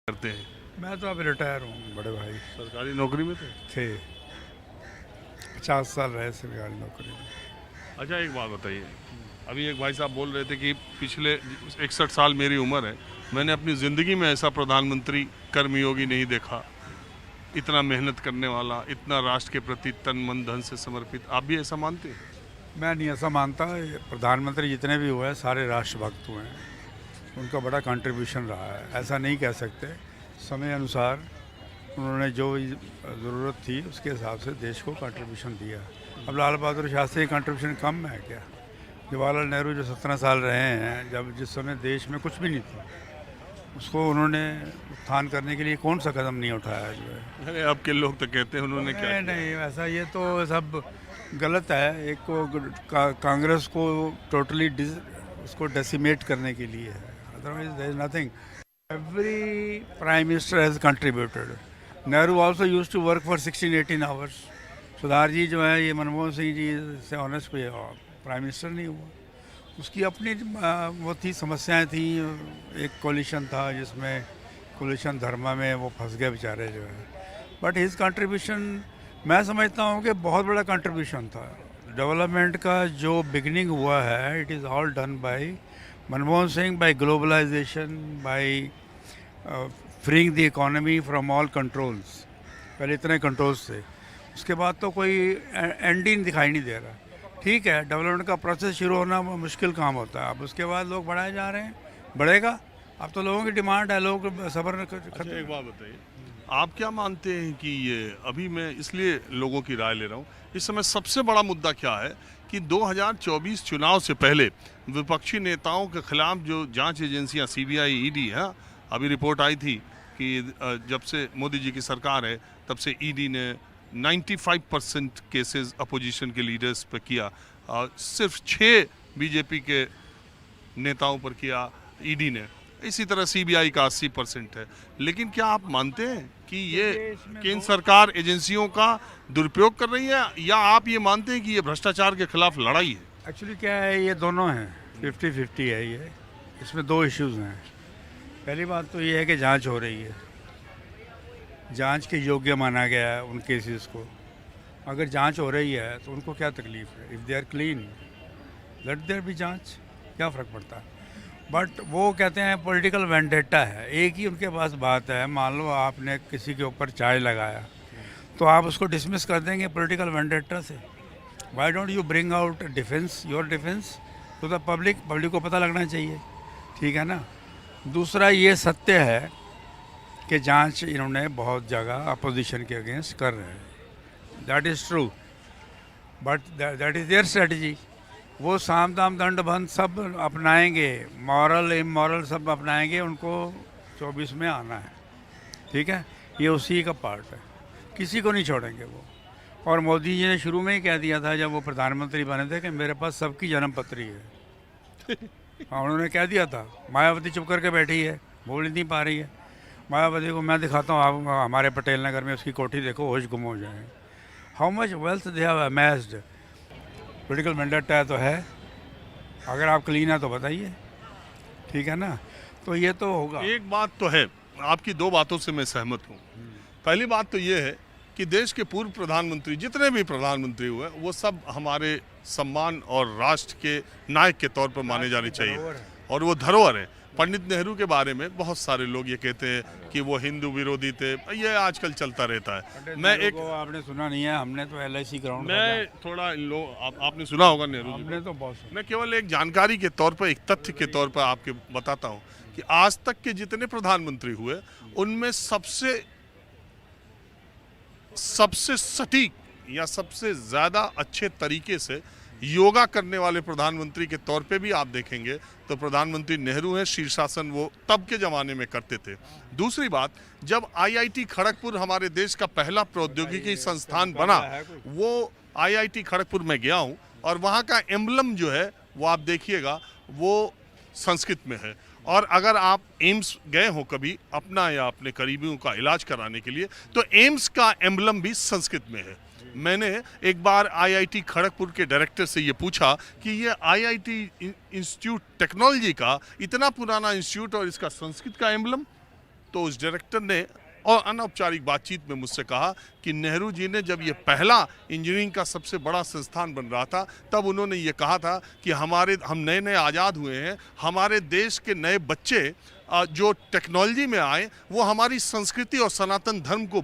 करते हैं? मैं तो अब रिटायर हूँ बड़े भाई। सरकारी नौकरी में थे? 50 साल रहे सरकारी नौकरी में। अच्छा, एक बात बताइए। अभी एक भाई साहब बोल रहे थे कि पिछले 61 साल मेरी उम्र है, मैंने अपनी ज़िंदगी में ऐसा प्रधानमंत्री कर्मयोगी नहीं देखा, इतना मेहनत करने वाला, इतना राष्ट्र के प्रति तन मन धन से समर्पित। आप भी ऐसा मानते हैं? मैं नहीं ऐसा मानता। ये प्रधानमंत्री जितने भी हुए हैं सारे राष्ट्रभक्त हुए हैं, उनका बड़ा कंट्रीब्यूशन रहा है, ऐसा नहीं कह सकते। समय अनुसार उन्होंने जो ज़रूरत थी उसके हिसाब से देश को कंट्रीब्यूशन दिया। अब लाल बहादुर शास्त्री का कंट्रीब्यूशन कम है क्या? जवाहरलाल नेहरू जो 17 साल रहे हैं, जब जिस समय देश में कुछ भी नहीं था, उसको उन्होंने उत्थान करने के लिए कौन सा कदम नहीं उठाया जो है। अरे अब के लोग तो कहते हैं उन्होंने क्या नहीं किया? नहीं, ऐसा ये तो सब गलत है। एक को कांग्रेस को टोटली उसको डेसिमेट करने के लिए है, otherwise there is nothing. Every prime minister has contributed. Nehru also used to work for 16-18 hours. सुधार जी जो है, ये मनमोहन सिंह जी से ऑनेस्ट कोई प्राइम मिनिस्टर नहीं हुआ। उसकी अपनी वो थी, समस्याएं थी। एक कोलिशन था जिसमें कोलिशन धर्मा में वो फंस गए बेचारे जो है। बट हिज कंट्रीब्यूशन मैं समझता हूँ कि बहुत बड़ा कंट्रीब्यूशन था। डेवलपमेंट का जो बिगनिंग हुआ है, it is all done by Manmohan Singh, by globalisation, by freeing the economy from all controls. पहले इतने कंट्रोल्स थे, उसके बाद तो कोई एंड ही दिखाई नहीं दे रहा। ठीक है, डेवलपमेंट का प्रोसेस शुरू होना मुश्किल काम होता है, अब उसके बाद लोग बढ़ाए जा रहे हैं, बढ़ेगा। अब तो लोगों की डिमांड है, लोग सब्र अच्छा, एक बात बताइए, आप क्या मानते हैं कि ये, अभी मैं इसलिए लोगों की राय ले रहा हूँ, इस समय सबसे बड़ा मुद्दा क्या है कि 2024 चुनाव से पहले विपक्षी नेताओं के खिलाफ जो जांच एजेंसियां सीबीआई, ईडी है, अभी रिपोर्ट आई थी कि जब से मोदी जी की सरकार है तब से ईडी ने 95% केसेस अपोजिशन के लीडर्स पर किया, सिर्फ 6 बीजेपी के नेताओं पर किया ईडी ने। इसी तरह सीबीआई का 80% है। लेकिन क्या आप मानते हैं कि ये केंद्र सरकार एजेंसियों का दुरुपयोग कर रही है, या आप ये मानते हैं कि ये भ्रष्टाचार के खिलाफ लड़ाई है? एक्चुअली क्या है, ये दोनों हैं, 50-50 है ये। इसमें दो इश्यूज हैं। पहली बात तो ये है कि जांच हो रही है, जांच के योग्य माना गया है उन केसेस को। अगर जांच हो रही है तो उनको क्या तकलीफ है? If they are clean, let there be जांच, क्या फ़र्क पड़ता है? बट वो कहते हैं पॉलिटिकल वेंडेटा है। एक ही उनके पास बात है, मान लो आपने किसी के ऊपर चाय लगाया तो आप उसको डिसमिस कर देंगे पॉलिटिकल वेंडेटा से। Why don't you bring out defence, your defence to the public? Public को पता लगना चाहिए, ठीक है ना। दूसरा, ये सत्य है कि जांच इन्होंने बहुत जगह अपोजिशन के अगेंस्ट कर रहे हैं, that is true, but that is their strategy. वो साम दाम दंड भंड सब अपनाएंगे, मॉरल इमॉरल सब अपनाएंगे, उनको 24 में आना है, ठीक है। ये उसी का पार्ट है, किसी को नहीं छोड़ेंगे वो। और मोदी जी ने शुरू में ही कह दिया था जब वो प्रधानमंत्री बने थे कि मेरे पास सबकी जन्म पत्री है। हाँ, उन्होंने कह दिया था। मायावती चुप करके बैठी है, बोल नहीं पा रही है। मायावती को मैं दिखाता हूँ, आप हमारे पटेल नगर में उसकी कोठी देखो, होश गुम हो जाए। How much wealth they have अमेस्ड। Political vendetta तो है, अगर आप क्लीन है तो बताइए, ठीक है ना। तो ये तो होगा। एक बात तो है, आपकी दो बातों से मैं सहमत हूँ। पहली बात तो ये है कि देश के पूर्व प्रधानमंत्री, जितने भी प्रधानमंत्री हुए, वो सब हमारे सम्मान और राष्ट्र के नायक के तौर पर माने जाने चाहिए, और वो धरोहर है। पंडित नेहरू के बारे में बहुत सारे लोग ये कहते हैं कि वो हिंदू विरोधी थे, ये आजकल चलता रहता है। मैं एक, आपने सुना नहीं है, हमने तो LIC ग्राउंड, मैं थोड़ा आपने सुना होगा नेहरू जी को। हमने तो बहुत सुना। मैं केवल एक जानकारी के तौर पर, एक तथ्य के तौर पर आपके बताता हूँ कि आज तक के जितने प्रधानमंत्री हुए, उनमें सबसे सटीक या सबसे ज्यादा अच्छे तरीके से योगा करने वाले प्रधानमंत्री के तौर पे भी आप देखेंगे तो प्रधानमंत्री नेहरू हैं। शीर्षासन वो तब के ज़माने में करते थे। दूसरी बात, जब IIT खड़गपुर हमारे देश का पहला प्रौद्योगिकी संस्थान बना, वो IIT खड़गपुर में गया हूँ, और वहाँ का एम्बलम जो है वो आप देखिएगा, वो संस्कृत में है। और अगर आप एम्स गए हो कभी अपना या अपने करीबियों का इलाज कराने के लिए, तो एम्स का एम्बलम भी संस्कृत में है। मैंने एक बार IIT खड़गपुर के डायरेक्टर से ये पूछा कि ये IIT इंस्टीट्यूट टेक्नोलॉजी का इतना पुराना इंस्टीट्यूट और इसका संस्कृत का एम्बलम, तो उस डायरेक्टर ने और अनौपचारिक बातचीत में मुझसे कहा कि नेहरू जी ने जब ये पहला इंजीनियरिंग का सबसे बड़ा संस्थान बन रहा था, तब उन्होंने ये कहा था कि हम नए नए आज़ाद हुए हैं, हमारे देश के नए बच्चे जो टेक्नोलॉजी में आए वो हमारी संस्कृति और सनातन धर्म को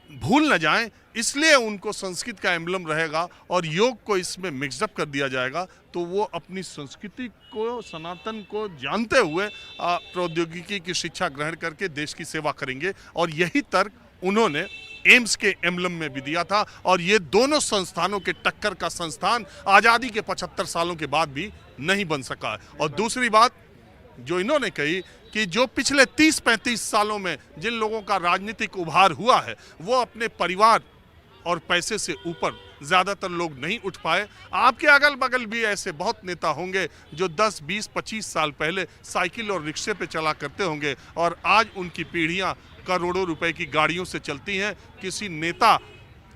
भूल न जाएं, इसलिए उनको संस्कृत का एम्बलम रहेगा और योग को इसमें मिक्सअप कर दिया जाएगा, तो वो अपनी संस्कृति को, सनातन को जानते हुए प्रौद्योगिकी की शिक्षा ग्रहण करके देश की सेवा करेंगे। और यही तर्क उन्होंने एम्स के एम्बलम में भी दिया था। और ये दोनों संस्थानों के टक्कर का संस्थान आज़ादी के 75 सालों के बाद भी नहीं बन सका। और दूसरी बात जो इन्होंने कही कि जो पिछले 30-35 सालों में जिन लोगों का राजनीतिक उभार हुआ है, वो अपने परिवार और पैसे से ऊपर ज़्यादातर लोग नहीं उठ पाए। आपके अगल बगल भी ऐसे बहुत नेता होंगे जो 10, 20, 25 साल पहले साइकिल और रिक्शे पे चला करते होंगे और आज उनकी पीढ़ियां करोड़ों रुपए की गाड़ियों से चलती हैं। किसी नेता,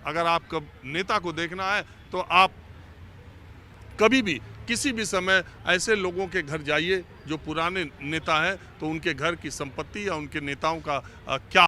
अगर आप नेता को देखना है तो आप कभी भी किसी भी समय ऐसे लोगों के घर जाइए जो पुराने नेता हैं, तो उनके घर की संपत्ति या उनके नेताओं का क्या